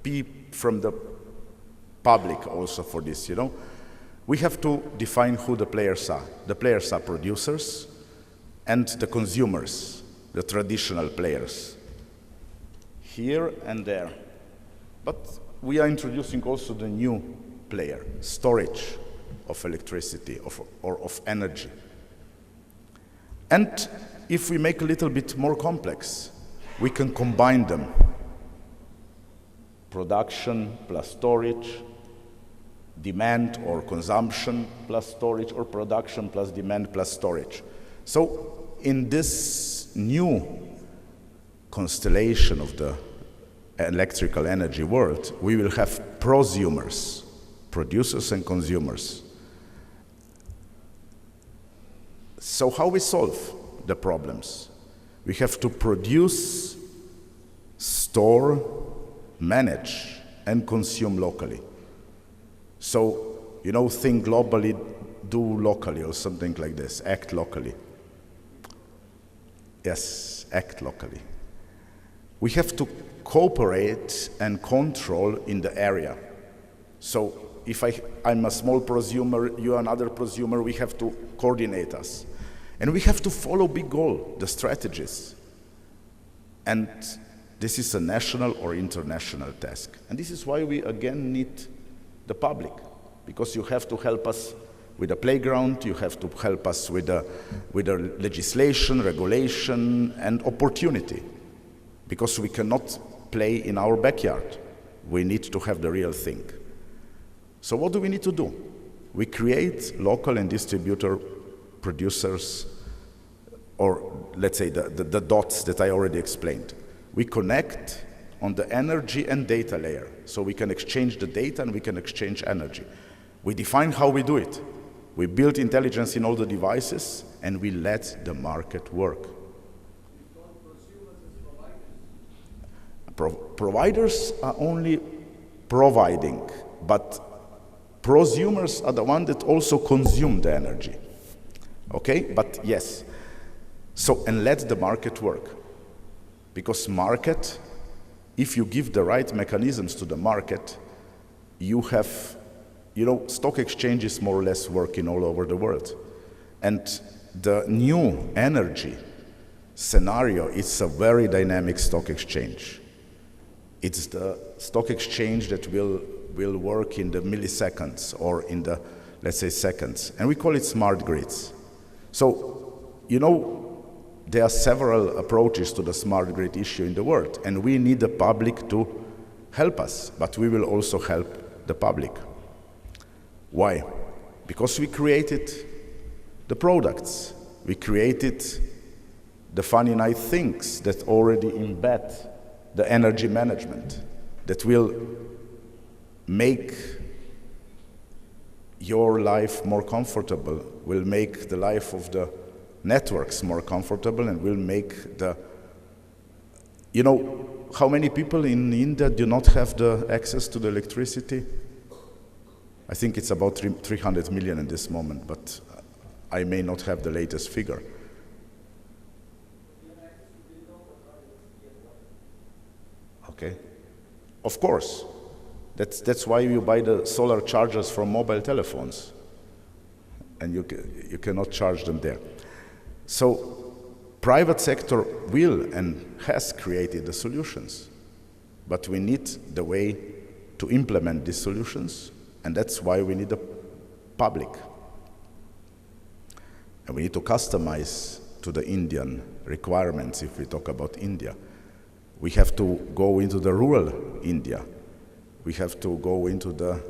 be from the public also for this, you know. We have to define who the players are. The players are producers and the consumers, the traditional players, here and there. But we are introducing also the new player, storage of electricity or of energy. And if we make a little bit more complex, we can combine them. Production plus storage, demand or consumption plus storage, or production plus demand plus storage. So in this new constellation of the electrical energy world, we will have prosumers, producers and consumers. So how we solve the problems? We have to produce, store, manage, and consume locally. So, you know, think globally, do locally, or something like this, act locally. Yes, act locally. We have to cooperate and control in the area. So if I'm a small prosumer, you're another prosumer, we have to coordinate us. And we have to follow big goal, the strategies. And this is a national or international task. And this is why we again need the public, because you have to help us with the playground, you have to help us with the legislation, regulation, and opportunity. Because we cannot play in our backyard. We need to have the real thing. So what do we need to do? We create local and distributor producers, or let's say the dots that I already explained. We connect on the energy and data layer, so we can exchange the data and we can exchange energy. We define how we do it. We build intelligence in all the devices, and we let the market work. Providers are only providing, but prosumers are the ones that also consume the energy. Okay, but yes. So, and let the market work. Because market, if you give the right mechanisms to the market, you have, you know, stock exchanges more or less working all over the world. And the new energy scenario is a very dynamic stock exchange. It's the stock exchange that will work in the milliseconds or in the, let's say, seconds. And we call it smart grids. So, you know, there are several approaches to the smart grid issue in the world, and we need the public to help us, but we will also help the public. Why? Because we created the products. We created the funny nice things that already embed the energy management, that will make your life more comfortable, will make the life of the networks more comfortable, and will make the, you know, how many people in India do not have the access to the electricity? I think it's about 300 million in this moment, but I may not have the latest figure. Okay, of course. That's why you buy the solar chargers from mobile telephones, and you cannot charge them there. So private sector will and has created the solutions, but we need the way to implement these solutions, and that's why we need the public. And we need to customize to the Indian requirements if we talk about India. We have to go into the rural India. We have to go into the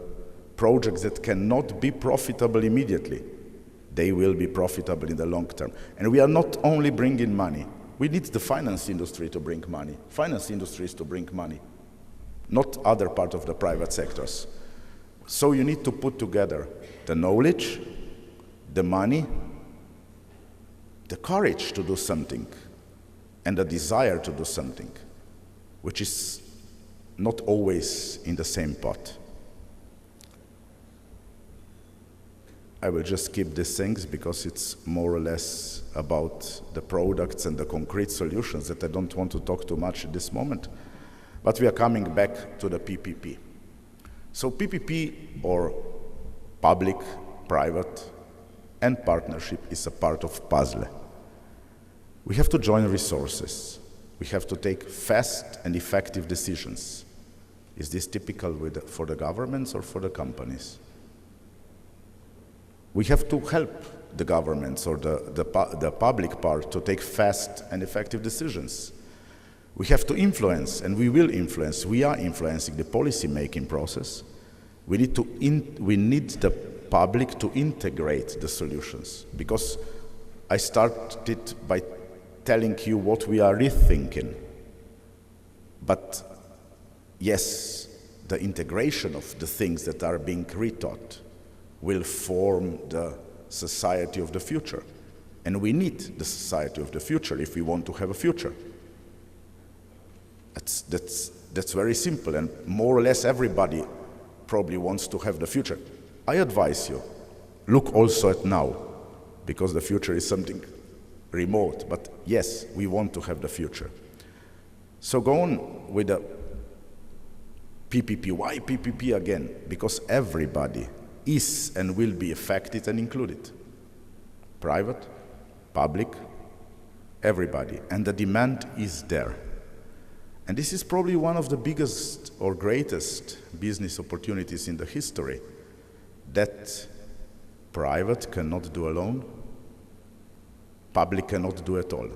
projects that cannot be profitable immediately. They will be profitable in the long term. And we are not only bringing money. We need the finance industry to bring money. Finance industries to bring money, not other part of the private sectors. So you need to put together the knowledge, the money, the courage to do something, and the desire to do something, which is not always in the same pot. I will just skip these things because it's more or less about the products and the concrete solutions that I don't want to talk too much at this moment. But we are coming back to the PPP. So PPP, or public, private, and partnership, is a part of puzzle. We have to join resources. We have to take fast and effective decisions. Is this typical for the governments or for the companies? We have to help the governments or the public part to take fast and effective decisions. We have to influence, and we will influence. We are influencing the policy-making process. We need the public to integrate the solutions, because I started by telling you what we are rethinking. But yes, the integration of the things that are being retaught will form the society of the future. And we need the society of the future if we want to have a future. That's very simple, and more or less everybody probably wants to have the future. I advise you, look also at now, because the future is something remote, but yes, we want to have the future. So go on with the PPP. Why PPP again? Because everybody is and will be affected and included. Private, public, everybody. And the demand is there. And this is probably one of the biggest or greatest business opportunities in the history that private cannot do alone, public cannot do at all.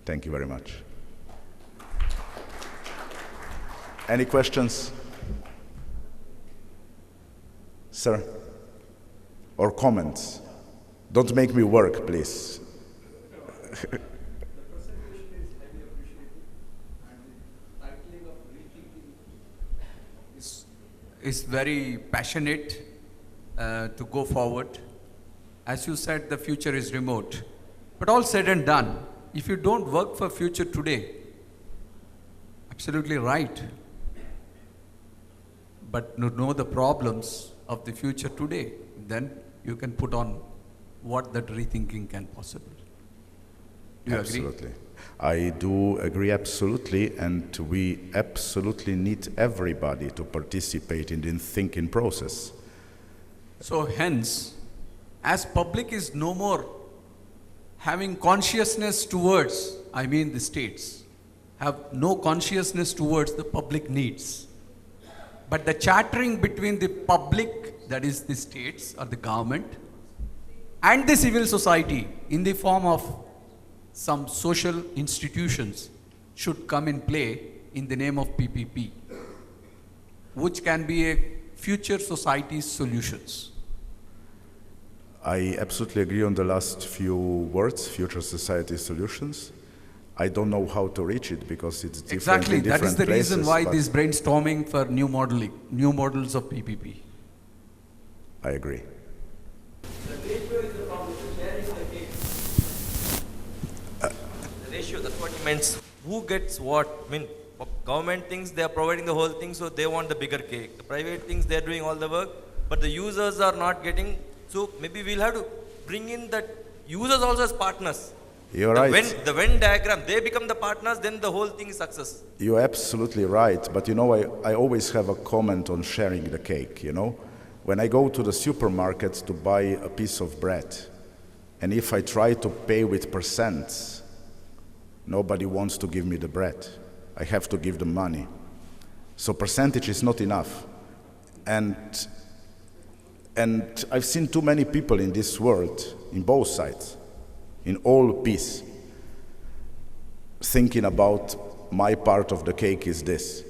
Thank you very much. Any questions? Sir? Or comments? Don't make me work, please. The presentation is highly appreciated, and the titling of rethinking is very passionate to go forward. As you said, the future is remote. But all said and done, if you don't work for future today, absolutely right, but know the problems of the future today, then you can put on what that rethinking can possibly. Do you Absolutely. agree? I do agree absolutely, and we absolutely need everybody to participate in the thinking process. So hence, as public is no more having consciousness towards, I mean the states, have no consciousness towards the public needs. But the chattering between the public, that is the states or the government, and the civil society in the form of some social institutions should come in play in the name of PPP, which can be a future society's solutions. I absolutely agree on the last few words, future society solutions. I don't know how to reach it because it's different Exactly, in different that is the places, reason why but this brainstorming for new models of PPP. I agree. The ratio is the problem, sharing the cake. The ratio, that's what he meant. Who gets what? I mean, government thinks they are providing the whole thing, so they want the bigger cake. The private thinks they are doing all the work, but the users are not getting. So maybe we'll have to bring in that users also as partners. You're right. The Venn diagram, they become the partners, then the whole thing is success. You're absolutely right, but you know, I always have a comment on sharing the cake, you know? When I go to the supermarket to buy a piece of bread, and if I try to pay with percents, nobody wants to give me the bread. I have to give them money. So percentage is not enough. And I've seen too many people in this world, in both sides, in all peace, thinking about my part of the cake is this.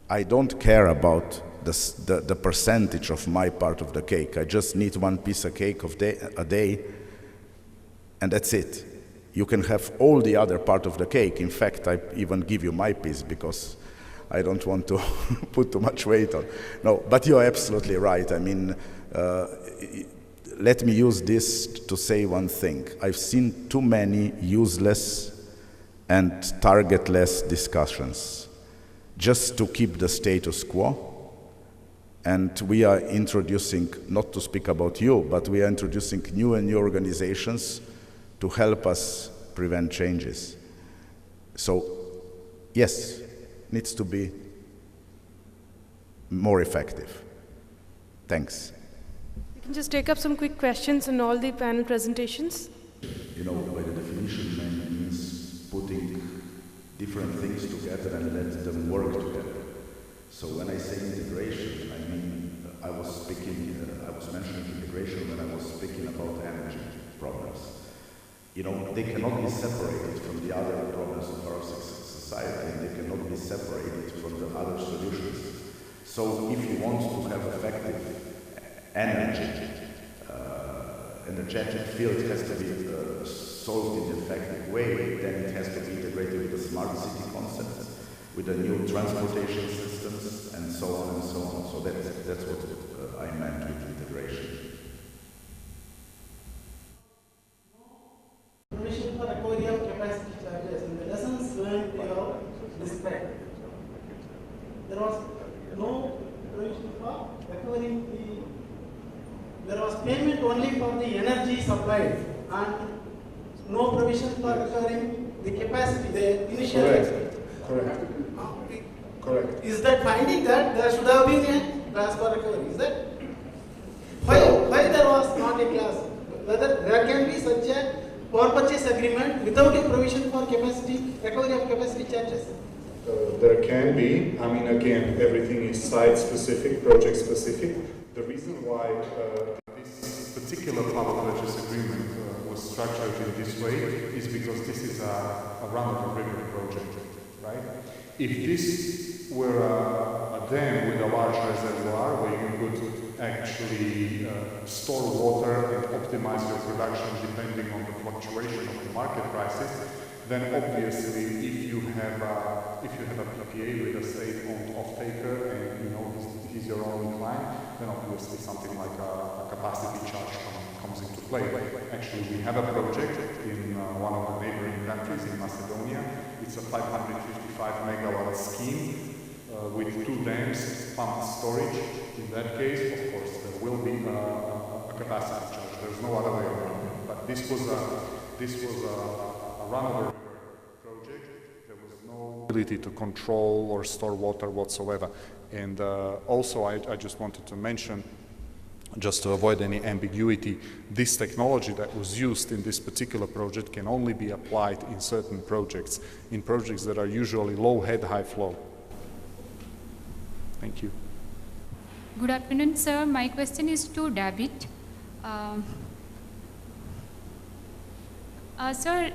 I don't care about the percentage of my part of the cake. I just need one piece of cake a day, and that's it. You can have all the other part of the cake. In fact, I even give you my piece because I don't want to put too much weight on. No, but you're absolutely right. I mean, let me use this to say one thing. I've seen too many useless and targetless discussions just to keep the status quo. And we are introducing, not to speak about you, but we are introducing new and new organizations to help us prevent changes. So, yes, needs to be more effective. Thanks. We can just take up some quick questions in all the panel presentations. You know, by the definition, man means putting different things together and let them work together. So when I say integration, I mean, I was mentioning integration when I was speaking about energy problems. You know, they cannot be separated from the other problems of our society, and they cannot be separated from the other solutions. So if you want to have effective energetic field has to be solved in an effective way, then it has to be integrated with the smart city concept, with the new transportation systems, and so on and so on. So that's what I meant with integration. Provision for recovery of capacity charges and the lessons learned are described. There was no provision for recovering there was payment only for the energy supplied and no provision for recovering the capacity, the initial. Correct. Correct. Is that finding that there should have been a class for recovery? Is that why there was not a class? Whether there can be such a power purchase agreement without a provision for capacity recovery of capacity charges? There can be. I mean, again, everything is site-specific, project-specific. The reason why this particular power purchase agreement was structured in this way is because this is a run-of-the-river project, right? If this were a dam with a large reservoir where you could actually store water and optimize your production depending on the fluctuation of the market prices, then obviously if you have a PPA with a state-owned off-taker and you know he's your only client, then obviously something like a capacity charge comes into play. Actually, we have a project in one of the neighboring countries, in Macedonia. It's a 555 megawatt scheme with 2 dams, pumped storage. In that case, of course, there will be a capacity charge. There's no other way around it. But this was a run-over project. There was no ability to control or store water whatsoever. And also, I just wanted to mention, just to avoid any ambiguity, this technology that was used in this particular project can only be applied in certain projects, in projects that are usually low head, high flow. Thank you. Good afternoon, sir. My question is to David. Sir,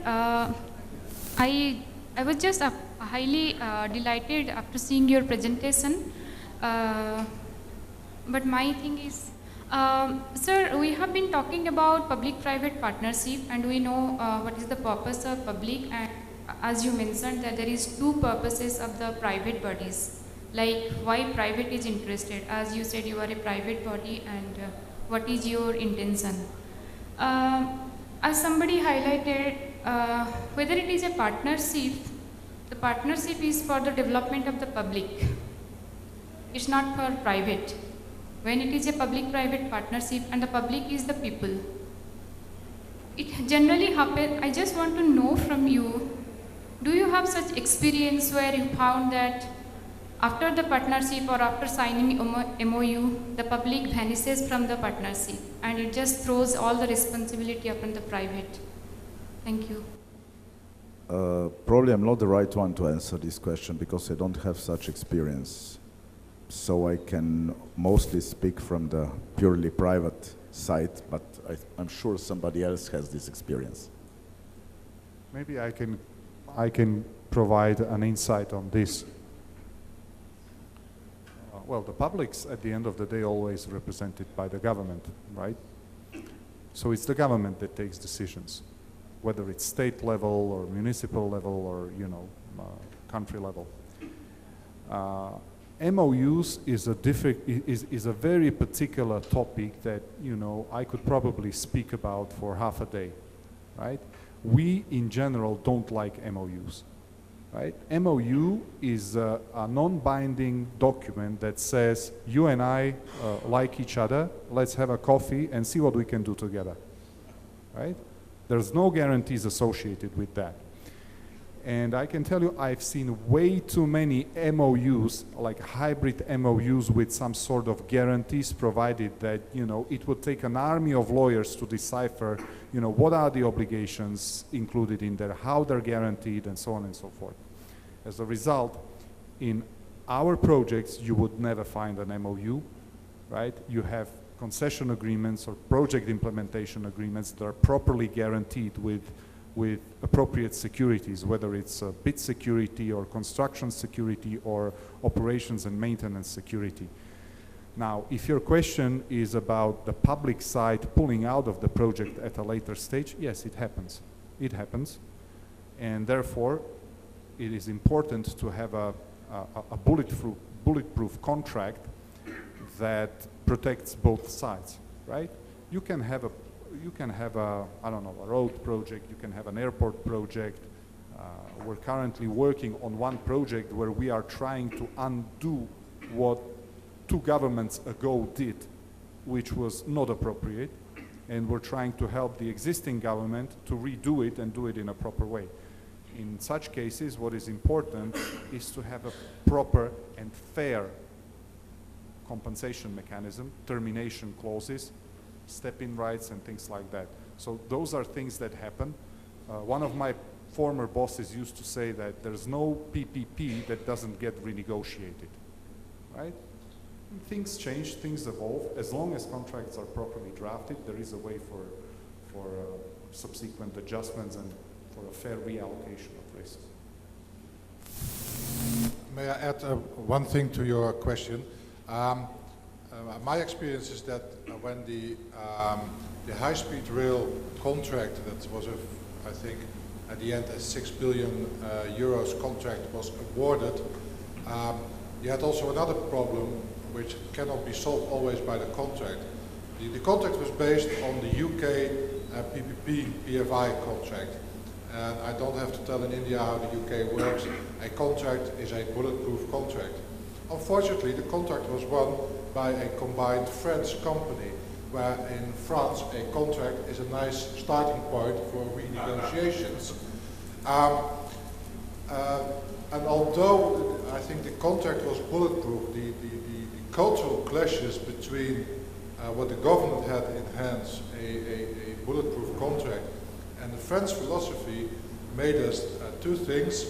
I was just highly delighted after seeing your presentation. But my thing is, sir, we have been talking about public-private partnership, and we know what is the purpose of public, and as you mentioned that there is 2 purposes of the private bodies, like why private is interested. As you said, you are a private body, and what is your intention? As somebody highlighted, whether it is a partnership, the partnership is for the development of the public. It's not for private. When it is a public-private partnership and the public is the people, it generally happens. I just want to know from you, do you have such experience where you found that after the partnership or after signing MOU, the public vanishes from the partnership and it just throws all the responsibility upon the private? Thank you. Probably I'm not the right one to answer this question because I don't have such experience. So I can mostly speak from the purely private side, but I'm sure somebody else has this experience. Maybe I can provide an insight on this. Well, the public's at the end of the day always represented by the government, right? So it's the government that takes decisions, whether it's state level or municipal level or, you know, country level. MOUs is a very particular topic that, you know, I could probably speak about for half a day, right? We, in general, don't like MOUs, right? MOU is a non-binding document that says, you and I like each other, let's have a coffee and see what we can do together, right? There's no guarantees associated with that. And I can tell you, I've seen way too many MOUs, like hybrid MOUs with some sort of guarantees provided that, you know, it would take an army of lawyers to decipher, you know, what are the obligations included in there, how they're guaranteed, and so on and so forth. As a result, in our projects, you would never find an MOU, right? You have concession agreements or project implementation agreements that are properly guaranteed with appropriate securities, whether it's bid security or construction security or operations and maintenance security. Now, if your question is about the public side pulling out of the project at a later stage, yes, it happens. It happens. And therefore, it is important to have a bulletproof contract that protects both sides, right? You can have a, I don't know, a road project, you can have an airport project. We're currently working on one project where we are trying to undo what 2 governments ago did, which was not appropriate, and we're trying to help the existing government to redo it and do it in a proper way. In such cases, what is important is to have a proper and fair compensation mechanism, termination clauses, step-in rights, and things like that. So those are things that happen. One of my former bosses used to say that there's no PPP that doesn't get renegotiated, right? And things change, things evolve. As long as contracts are properly drafted, there is a way for subsequent adjustments and for a fair reallocation of risk. May I add one thing to your question? My experience is that when the high-speed rail contract that was, I think, at the end a 6 billion euros contract was awarded, you had also another problem which cannot be solved always by the contract. The contract was based on the UK PPP PFI contract. And I don't have to tell in India how the UK works. A contract is a bulletproof contract. Unfortunately, the contract was won by a combined French company, where in France a contract is a nice starting point for renegotiations. And although I think the contract was bulletproof, the cultural clashes between what the government had in hands, a bulletproof contract, and the French philosophy made us 2 things,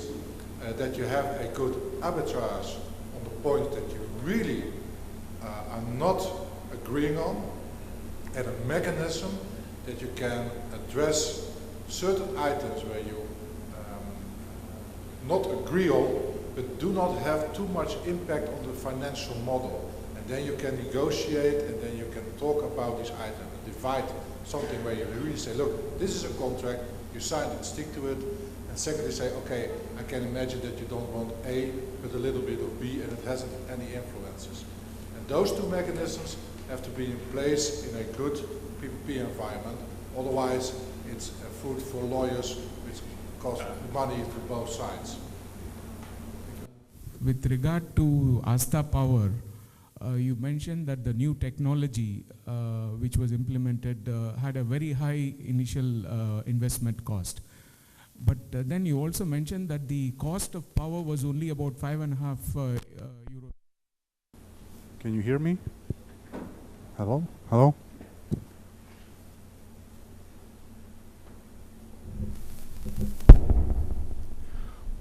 that you have a good arbitrage on the point that you really are not agreeing on, and a mechanism that you can address certain items where you not agree on, but do not have too much impact on the financial model. And then you can negotiate, and then you can talk about these items, divide something where you really say, look, this is a contract, you sign it, stick to it, and secondly say, okay, I can imagine that you don't want A, but a little bit of B, and it hasn't any influences. And those 2 mechanisms have to be in place in a good PPP environment, otherwise it's food for lawyers, which costs money to both sides. With regard to Asta Power, you mentioned that the new technology which was implemented had a very high initial investment cost. But then you also mentioned that the cost of power was only about 5.5 euros. Can you hear me? Hello? Hello?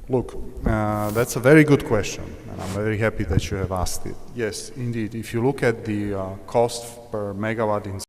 Look, that's a very good question, and I'm very happy that you have asked it. Yes, indeed, if you look at the cost per megawatt in